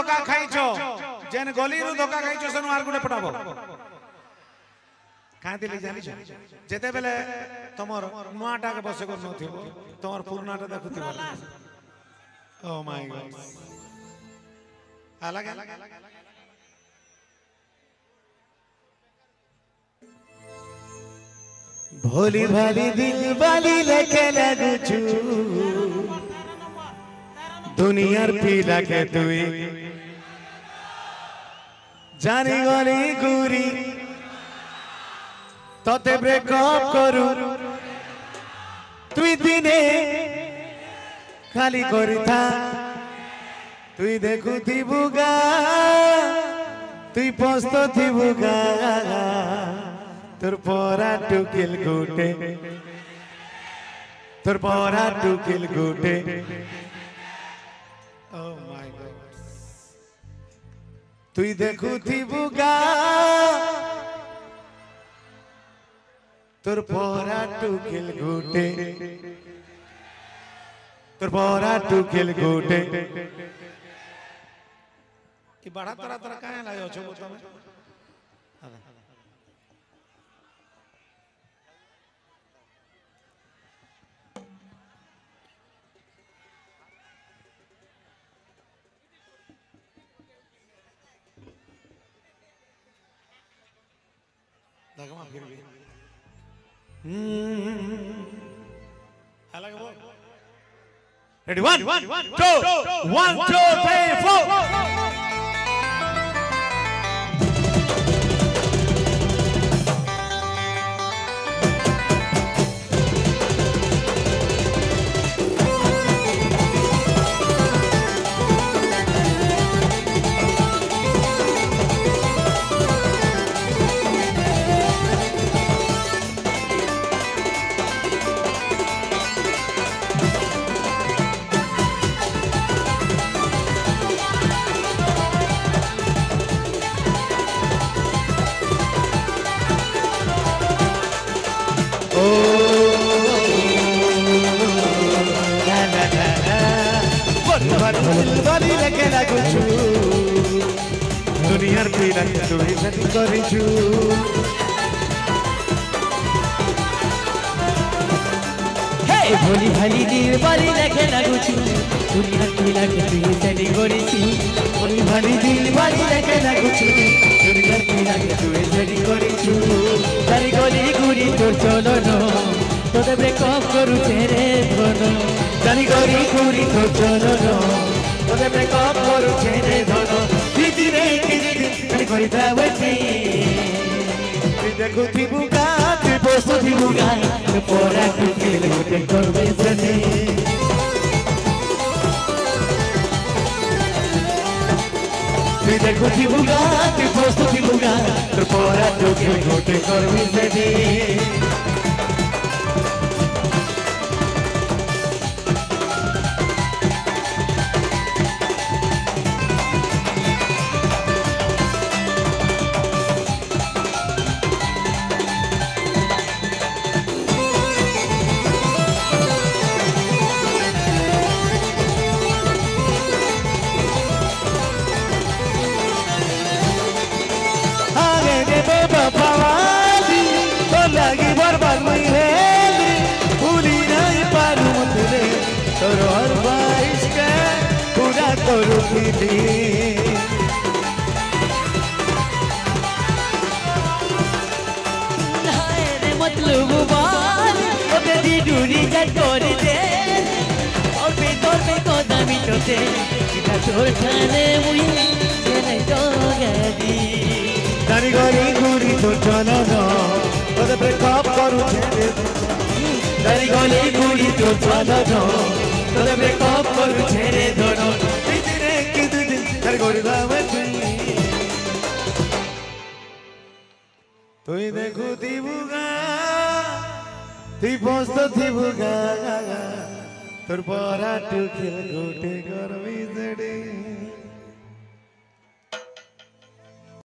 धोखा खाइछो जेन गली रु धोखा खाइछो सनु आर गुटे पटाबो काहे दिले जानि छ जेते बेले तमर नुआटा के बसे को नथिबो तमर पुरनाटा देखुथिबो ओ माय गॉड अलग भोली भाली दिल वाली लेके लगुछु दुनियार पीला के तुई जानी गली गुरी तोते ब्रेकअप करू तुई दिने खाली करी था तुई देखु थिबुगा तुई पोस्तो थिबुगा তোর পরা টুকিল গুটে তোর পরা টুকিল গুটে ও মাই গড তুই দেখুথিবু গা তোর পরা টুকিল গুটে তোর পরা টুকিল গুটে কি বড়া তরা তরা কাहे लायो छो तमे फिर भी अलग बोल रेडी 1 2 1 2 3 4 दुनियार पीड़ा तुई सती करिछु हे भोली भाली दिल बाली लेके लागुछु दुनियार पीड़ा तुई सती करिछु भोली भाली दिल बाली लेके लागुछु दुनियार पीड़ा तुई सती करिछु तारी गली गुरी तोर चलो नो तोते ब्रेकअप करू तेरे धनो तारी गली गुरी तोर चलो नो तोते ब्रेकअप करू तेरे धनो दिदिरे किदिरे करी दावती देखो थिबुगा तु पोस्तो थिबुगा पोरा टुकिल गुटे करबे सने देखो थिबुगा तु पोस्तो थिबुगा पोरा टुकिल गुटे करबे सने मतलब बाल ओते दी दूरी जा कर दे और बेदर में कदमी टोटे इटा छोड़ खाने मुई तेरे जोगादी तारी गली गुरी तो चलो ना ओते ब्रेकअप करू छे तारी गली गुरी तो चलो ना ओते ब्रेकअप करू छे रे दोनो दिदिरे किदिरे तारी गली दावती तुई देखु थिबुगा तुई पोस्तो थिबुगा तोर परा टुकिल गुटे करबी जडी